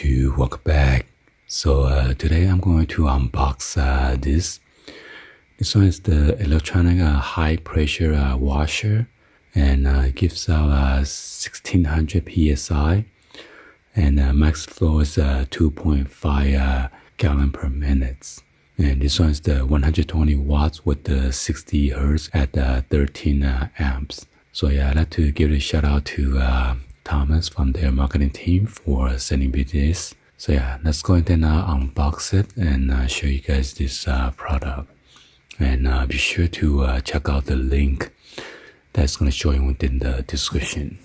to welcome back. So today I'm going to unbox this. This one is the electronic high pressure washer, and it gives out 1600 psi, and max flow is 2.5 gallon per minute. And this one is the 120 watts with the 60 hertz at 13 amps. So yeah, I'd like to give a shout out to Thomas from their marketing team for sending me this. So yeah, let's go ahead and unbox it and show you guys this product. And be sure to check out the link that's going to show you within the description.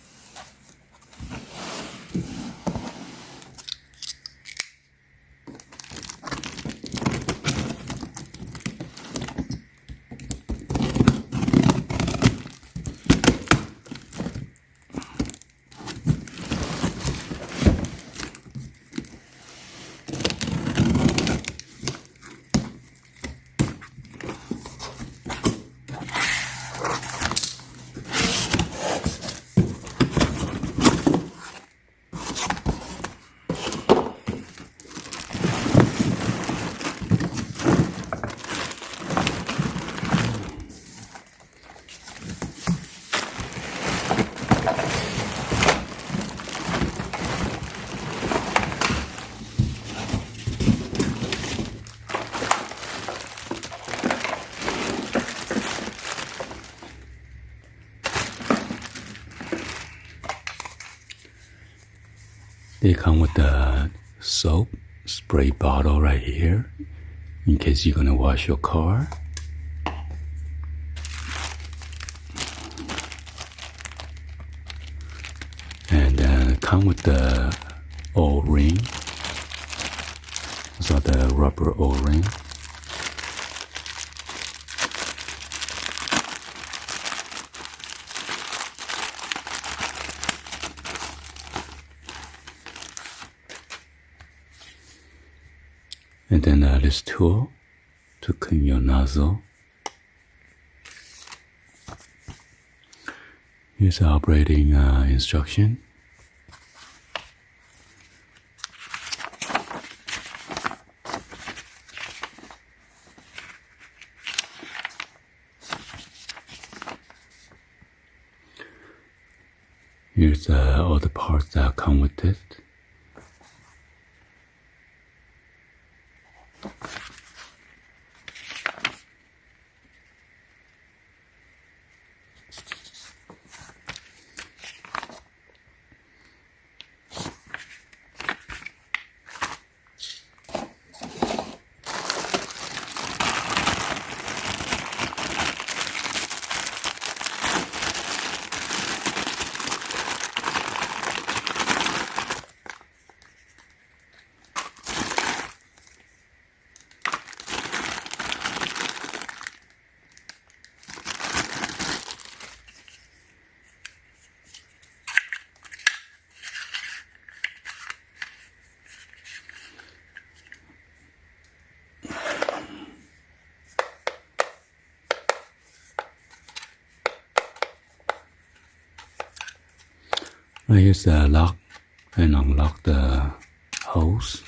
They come with the soap spray bottle right here in case you're gonna wash your car. And come with the O-ring. So the rubber O-ring. And then this tool to clean your nozzle. Here's the operating instruction. Here's all the parts that come with it. Right, here's the lock and unlock the hose.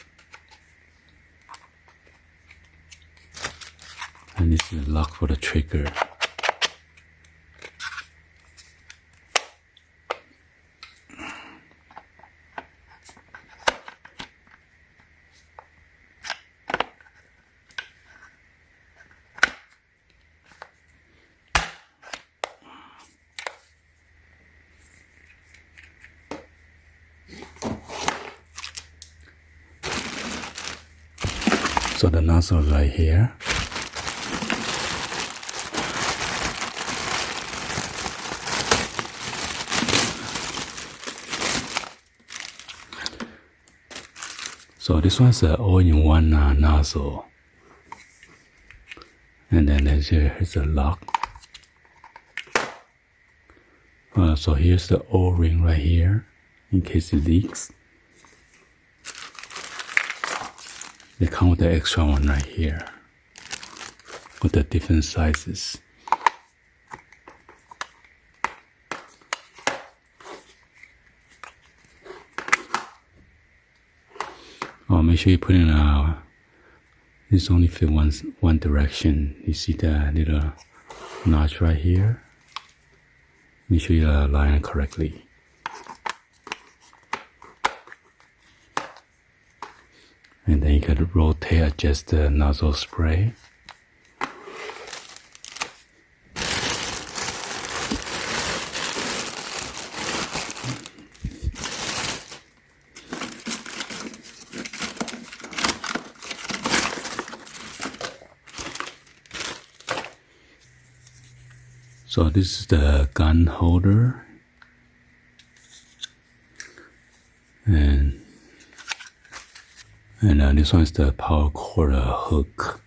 And this is the lock for the trigger. So the nozzle right here. So this one's an all-in-one nozzle. And then here's the lock. So here's the O-ring right here in case it leaks. They come with the extra one right here with the different sizes. Oh, make sure you put in this only fit one direction. You see that little notch right here? Make sure you align it correctly. And then you can rotate, adjust the nozzle spray. So this is the gun holder, and this one is the power cord hook.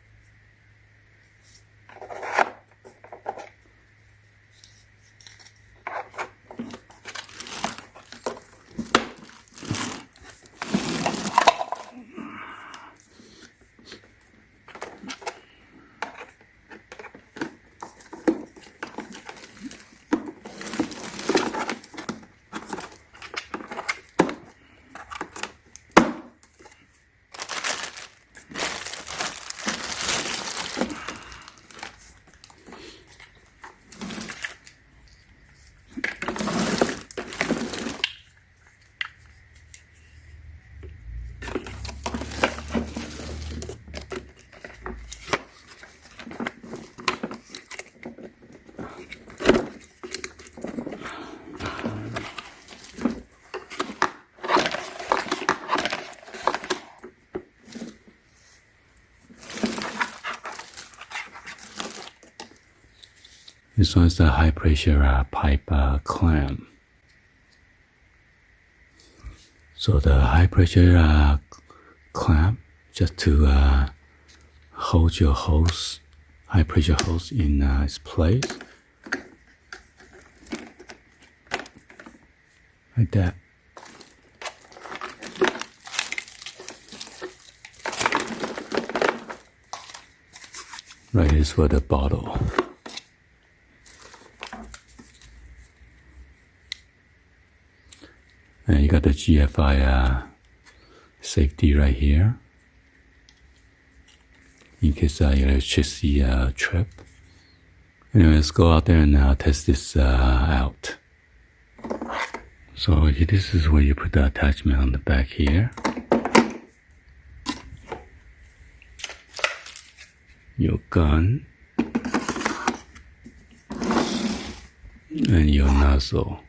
This one is the high pressure pipe clamp. So the high pressure clamp just to hold your hose, high pressure hose in its place, like that. Right, this is for the bottle. And you got the GFI safety right here, in case electricity trip. Anyway, let's go out there and test this out. So this is where you put the attachment on the back here. Your gun and your nozzle.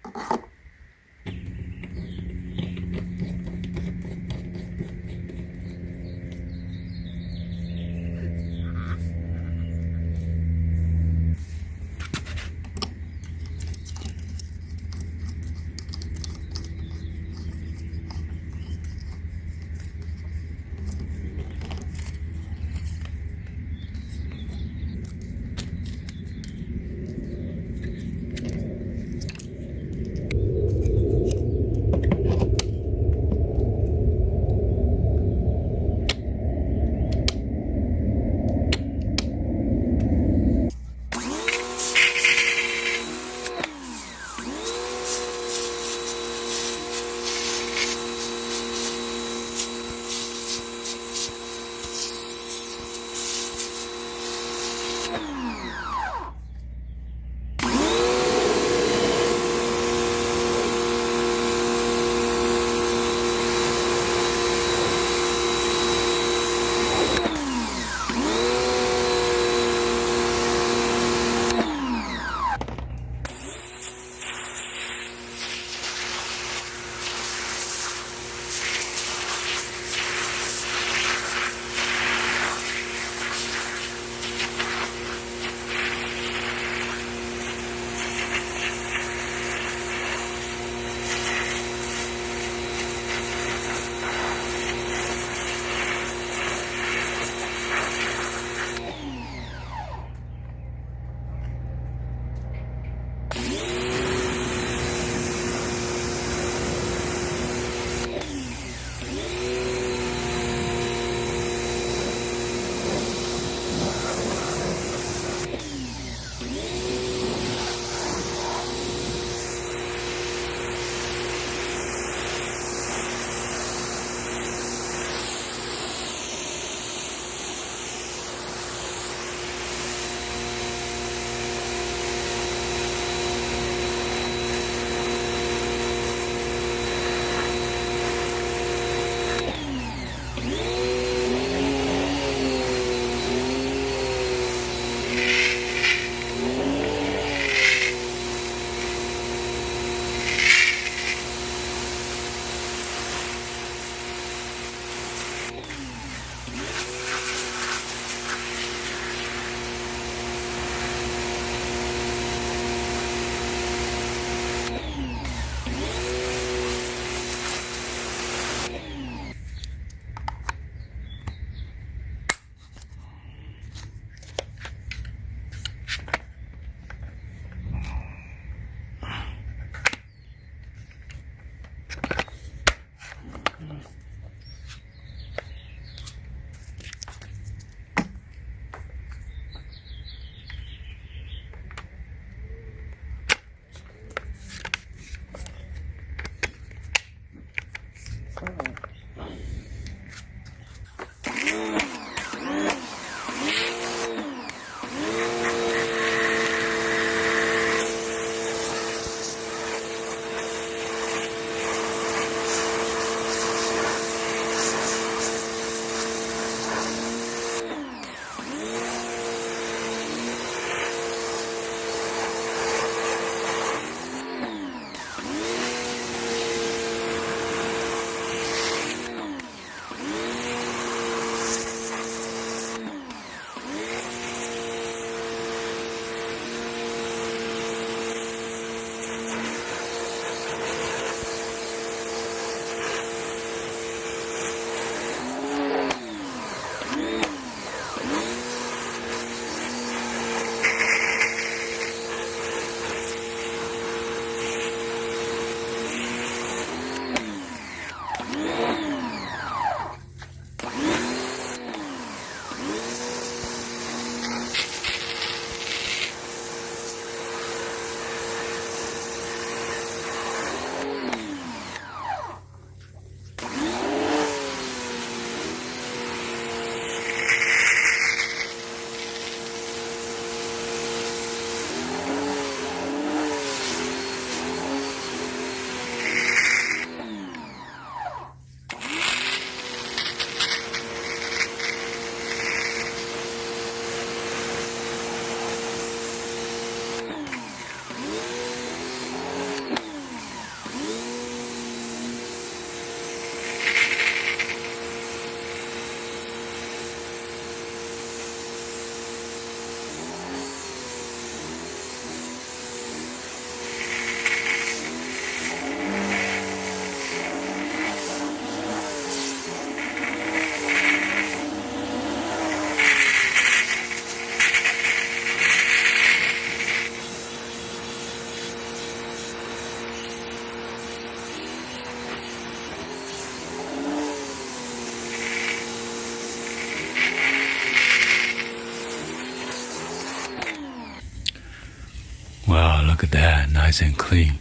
Look at that, nice and clean.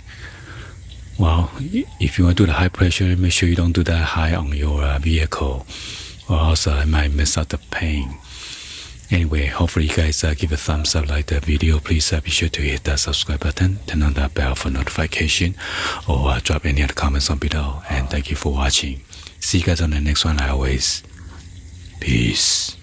Well, if you want to do the high pressure, make sure you don't do that high on your vehicle, or else it might miss out the paint. Anyway, hopefully you guys give a thumbs up, like the video. Please be sure to hit that subscribe button, turn on that bell for notification, or drop any other comments on below. And thank you for watching. See you guys on the next one. Like always, peace.